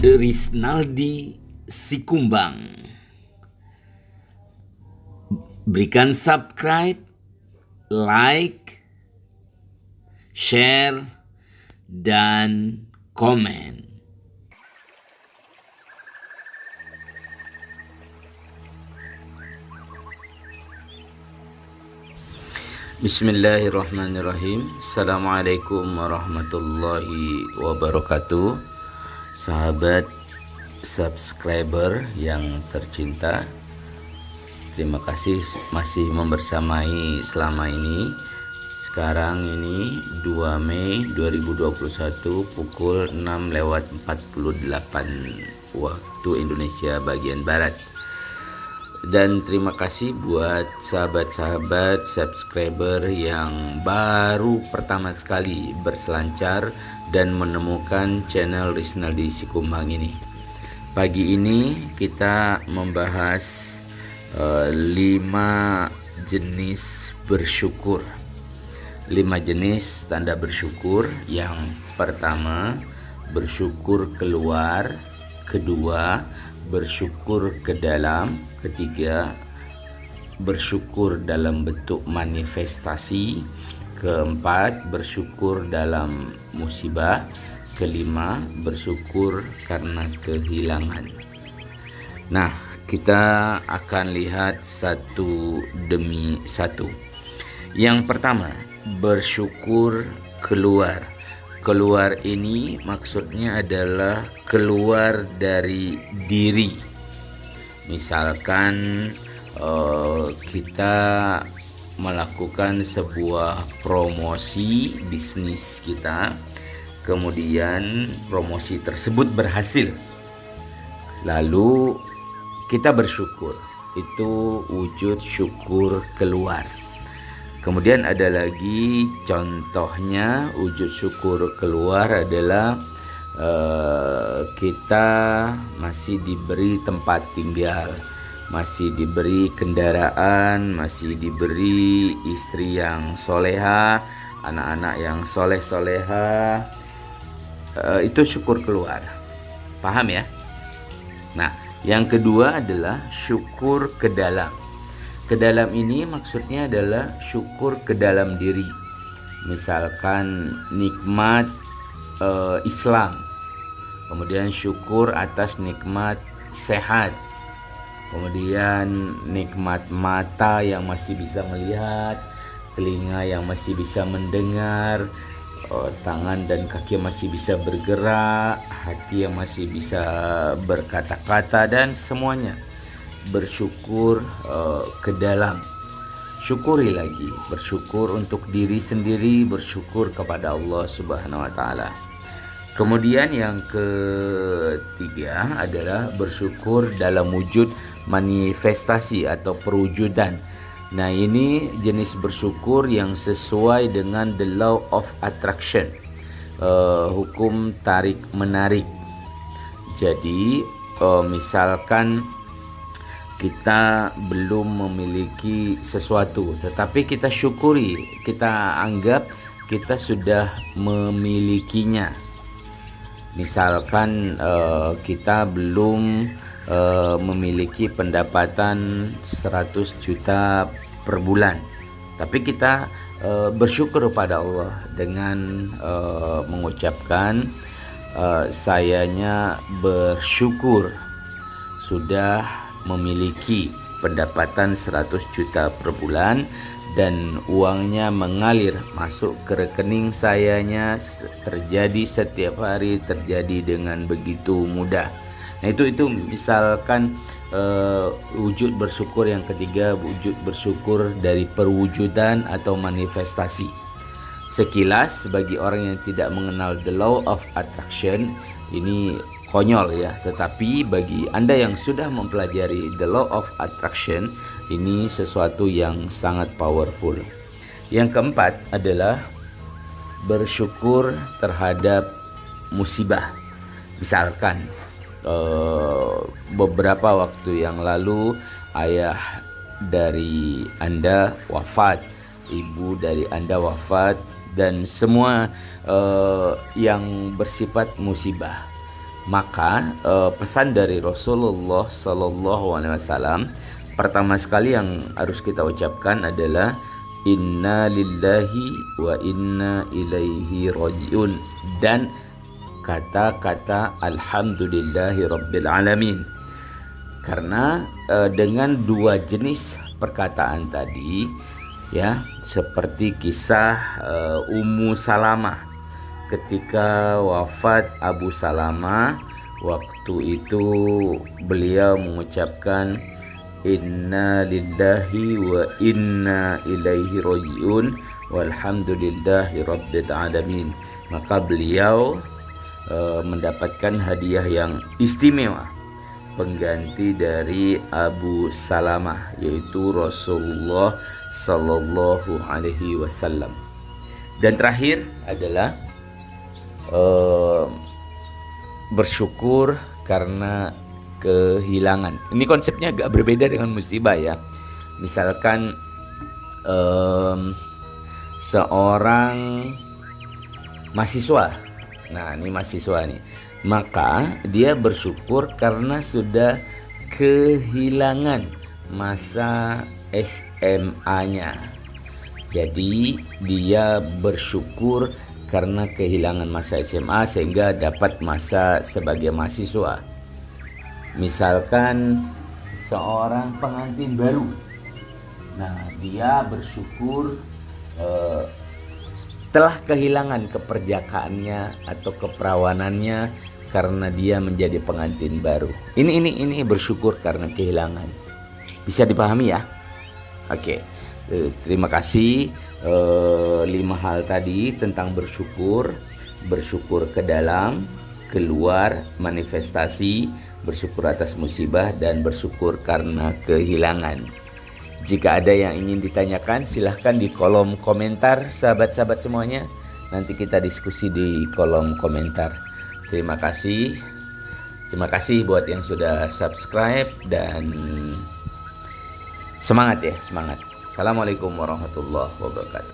Risnaldi Sikumbang. Berikan subscribe, like, share, dan komen. Bismillahirrahmanirrahim. Assalamualaikum warahmatullahi wabarakatuh. Sahabat subscriber yang tercinta, terima kasih masih membersamai selama ini. Sekarang ini 2 Mei 2021 pukul 6:48 waktu Indonesia bagian Barat. Dan terima kasih buat sahabat-sahabat subscriber yang baru pertama sekali berselancar dan menemukan channel Risnaldi Sikumbang ini. Pagi ini kita membahas 5 jenis bersyukur. 5 jenis tanda bersyukur. Yang pertama, bersyukur keluar. Kedua, bersyukur ke dalam. Ketiga, bersyukur dalam bentuk manifestasi. Keempat, bersyukur dalam musibah. Kelima, bersyukur karena kehilangan. Nah, kita akan lihat satu demi satu. Yang pertama, bersyukur keluar. Keluar ini maksudnya adalah keluar dari diri. Misalkan kita melakukan sebuah promosi bisnis kita, kemudian promosi tersebut berhasil, lalu kita bersyukur. Itu wujud syukur keluar. Kemudian ada lagi contohnya, wujud syukur keluar adalah kita masih diberi tempat tinggal, masih diberi kendaraan, masih diberi istri yang soleha, anak-anak yang soleh-soleha. Itu syukur keluar. Paham ya? Nah, yang kedua adalah syukur ke dalam. Ke dalam ini maksudnya adalah syukur ke dalam diri. Misalkan nikmat Islam, kemudian syukur atas nikmat sehat, kemudian nikmat mata yang masih bisa melihat, telinga yang masih bisa mendengar, tangan dan kaki masih bisa bergerak, hati yang masih bisa berkata-kata, dan semuanya. Bersyukur ke dalam. Syukuri lagi, bersyukur untuk diri sendiri, bersyukur kepada Allah Subhanahu wa taala. Kemudian yang ketiga adalah bersyukur dalam wujud manifestasi atau perwujudan. Nah, ini jenis bersyukur yang sesuai dengan the law of attraction, hukum tarik menarik. Jadi misalkan kita belum memiliki sesuatu, tetapi kita syukuri, kita anggap kita sudah memilikinya. Misalkan kita belum memiliki pendapatan 100 juta per bulan, tapi kita bersyukur kepada Allah dengan mengucapkan sayanya bersyukur sudah memiliki pendapatan 100 juta per bulan dan uangnya mengalir masuk ke rekening sayanya, terjadi setiap hari, terjadi dengan begitu mudah. Nah, itu misalkan wujud bersyukur yang ketiga, wujud bersyukur dari perwujudan atau manifestasi. Sekilas bagi orang yang tidak mengenal the law of attraction, ini konyol ya, tetapi bagi Anda yang sudah mempelajari the law of attraction, ini sesuatu yang sangat powerful. Yang keempat adalah bersyukur terhadap musibah. Misalkan beberapa waktu yang lalu ayah dari Anda wafat, ibu dari Anda wafat, dan semua yang bersifat musibah. Maka pesan dari Rasulullah Sallallahu Alaihi Wasallam pertama sekali yang harus kita ucapkan adalah Inna lillahi wa inna ilaihi rajiun, dan kata-kata Alhamdulillahi Rabbil Alamin. Karena dengan dua jenis perkataan tadi, ya, seperti kisah Ummu Salamah ketika wafat Abu Salamah, waktu itu beliau mengucapkan Inna lillahi wa inna ilaihi rajiun walhamdulillahi rabbil alamin. Maka beliau mendapatkan hadiah yang istimewa, pengganti dari Abu Salamah, yaitu Rasulullah Sallallahu Alaihi Wasallam. Dan terakhir adalah bersyukur karena kehilangan. Ini konsepnya agak berbeda dengan musibah ya. Misalkan seorang mahasiswa, nah ini mahasiswa nih, maka dia bersyukur karena sudah kehilangan masa SMA-nya. Jadi dia bersyukur karena kehilangan masa SMA sehingga dapat masa sebagai mahasiswa. Misalkan seorang pengantin baru, nah dia bersyukur telah kehilangan keperjakaannya atau keperawanannya karena dia menjadi pengantin baru. Ini bersyukur karena kehilangan. Bisa dipahami ya? Oke. Terima kasih. 5 hal tadi tentang bersyukur ke dalam, keluar, manifestasi, bersyukur atas musibah, dan bersyukur karena kehilangan. Jika ada yang ingin ditanyakan, silahkan di kolom komentar sahabat-sahabat semuanya. Nanti kita diskusi di kolom komentar. Terima kasih buat yang sudah subscribe, dan semangat ya, semangat. Assalamualaikum warahmatullahi wabarakatuh.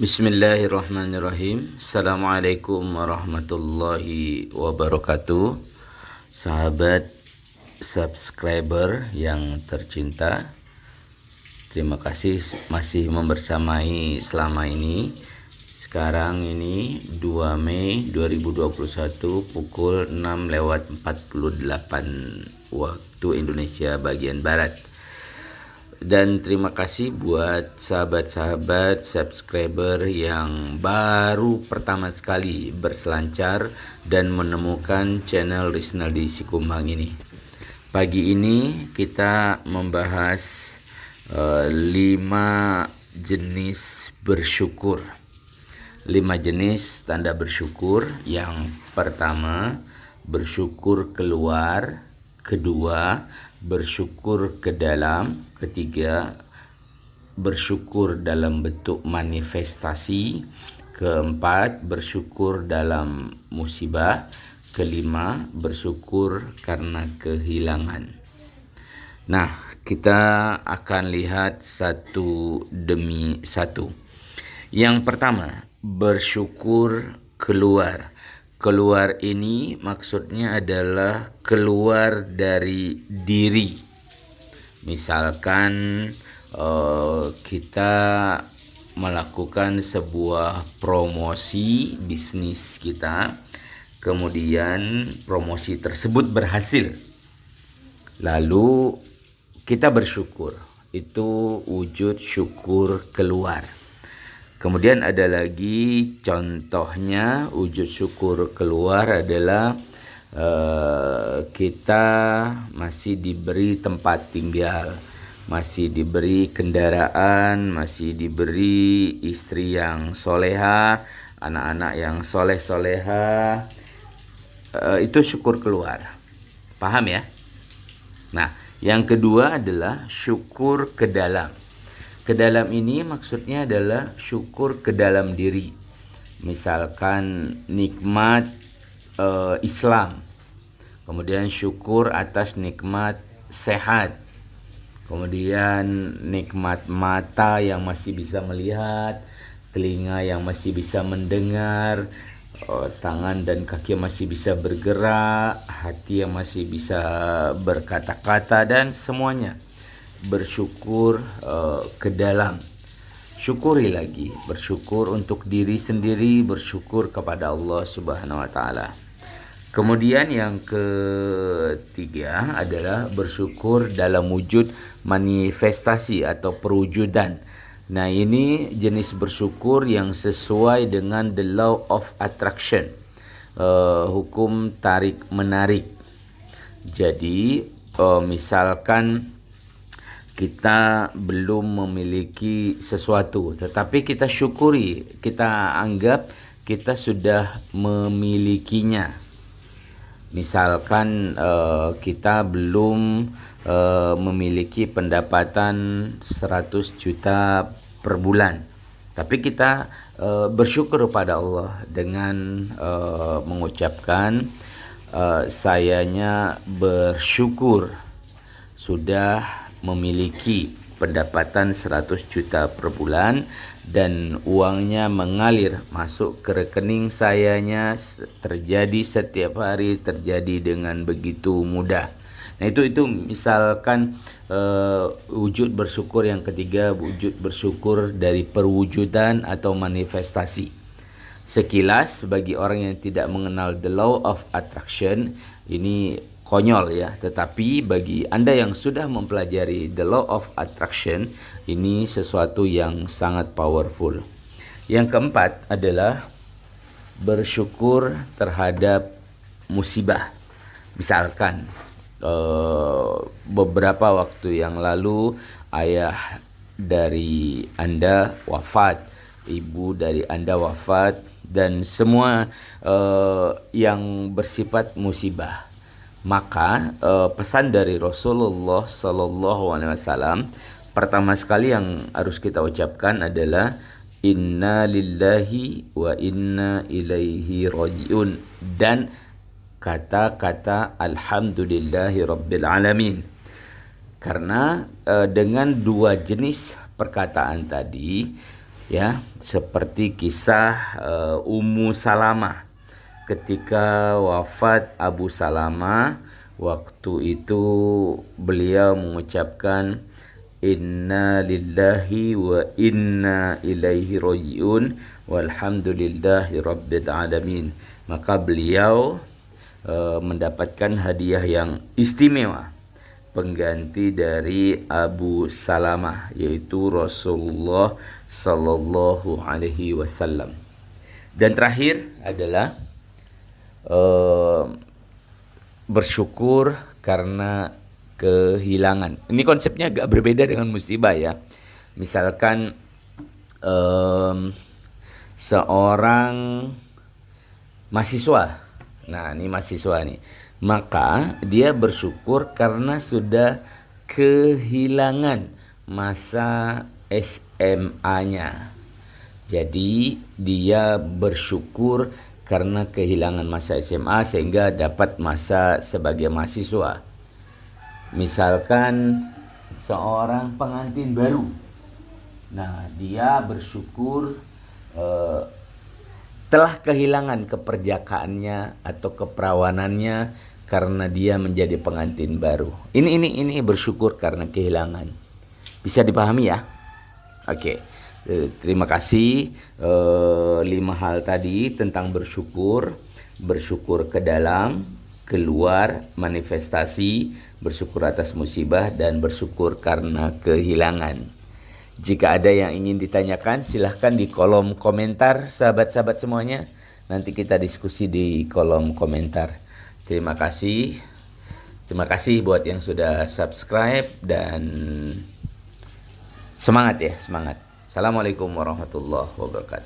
Bismillahirrahmanirrahim. Assalamualaikum warahmatullahi wabarakatuh. Sahabat subscriber yang tercinta, terima kasih masih membersamai selama ini. Sekarang ini 2 Mei 2021 pukul 6:48 waktu Indonesia bagian Barat. Dan terima kasih buat sahabat-sahabat subscriber yang baru pertama sekali berselancar dan menemukan channel Risnaldi Sikumbang ini. Pagi ini kita membahas 5 jenis bersyukur. 5 jenis tanda bersyukur. Yang pertama, bersyukur keluar. Kedua, bersyukur ke dalam. Ketiga, bersyukur dalam bentuk manifestasi. Keempat, bersyukur dalam musibah. Kelima, bersyukur karena kehilangan. Nah, kita akan lihat satu demi satu. Yang pertama, bersyukur keluar. Keluar ini maksudnya adalah keluar dari diri. Misalkan kita melakukan sebuah promosi bisnis kita, kemudian promosi tersebut berhasil, lalu kita bersyukur. Itu wujud syukur keluar. Kemudian ada lagi contohnya, wujud syukur keluar adalah kita masih diberi tempat tinggal, masih diberi kendaraan, masih diberi istri yang soleha, anak-anak yang soleh-soleha. Itu syukur keluar. Paham ya? Nah, yang kedua adalah syukur ke dalam. Ke dalam ini maksudnya adalah syukur ke dalam diri. Misalkan nikmat Islam, kemudian syukur atas nikmat sehat, kemudian nikmat mata yang masih bisa melihat, telinga yang masih bisa mendengar, tangan dan kaki yang masih bisa bergerak, hati yang masih bisa berkata-kata, dan semuanya. Bersyukur ke dalam. Syukuri lagi, bersyukur untuk diri sendiri, bersyukur kepada Allah Subhanahu wa taala. Kemudian yang ketiga adalah bersyukur dalam wujud manifestasi atau perwujudan. Nah, ini jenis bersyukur yang sesuai dengan the law of attraction, hukum tarik menarik. Jadi misalkan kita belum memiliki sesuatu, tetapi kita syukuri, kita anggap kita sudah memilikinya. Misalkan kita belum memiliki pendapatan 100 juta per bulan, tapi kita bersyukur kepada Allah dengan mengucapkan sayanya bersyukur sudah memiliki pendapatan 100 juta per bulan dan uangnya mengalir masuk ke rekening sayanya, terjadi setiap hari, terjadi dengan begitu mudah. Nah, itu misalkan wujud bersyukur. Yang ketiga, wujud bersyukur dari perwujudan atau manifestasi. Sekilas bagi orang yang tidak mengenal the law of attraction, ini konyol ya, tetapi bagi Anda yang sudah mempelajari the law of attraction, ini sesuatu yang sangat powerful. Yang keempat adalah bersyukur terhadap musibah. Misalkan beberapa waktu yang lalu ayah dari Anda wafat, ibu dari Anda wafat, dan semua yang bersifat musibah. Maka pesan dari Rasulullah Sallallahu Alaihi Wasallam pertama sekali yang harus kita ucapkan adalah Inna lillahi wa inna ilaihi rajiun, dan kata-kata alhamdulillahi rabbil alamin. Karena dengan dua jenis perkataan tadi, Ya, seperti kisah Ummu Salamah ketika wafat Abu Salamah. Waktu itu beliau mengucapkan inna lillahi wa inna ilaihi rajiun walhamdulillahi rabbil alamin. Maka beliau mendapatkan hadiah yang istimewa, pengganti dari Abu Salamah, yaitu Rasulullah Sallallahu Alaihi Wasallam. Dan terakhir adalah bersyukur karena kehilangan. Ini konsepnya agak berbeda dengan musibah ya. Misalkan seorang mahasiswa. Nah, ini mahasiswa nih. Maka dia bersyukur karena sudah kehilangan masa SMA-nya. Jadi dia bersyukur karena kehilangan masa SMA sehingga dapat masa sebagai mahasiswa. Misalkan seorang pengantin baru. Nah, dia bersyukur telah kehilangan keperjakaannya atau keperawanannya karena dia menjadi pengantin baru. Ini bersyukur karena kehilangan. Bisa dipahami ya? Oke. Terima kasih. 5 hal tadi tentang bersyukur. Bersyukur ke dalam, keluar, manifestasi, bersyukur atas musibah, dan bersyukur karena kehilangan. Jika ada yang ingin ditanyakan, silahkan di kolom komentar, sahabat-sahabat semuanya. Nanti kita diskusi di kolom komentar. Terima kasih. Terima kasih buat yang sudah subscribe dan semangat ya, semangat. Assalamualaikum warahmatullahi wabarakatuh.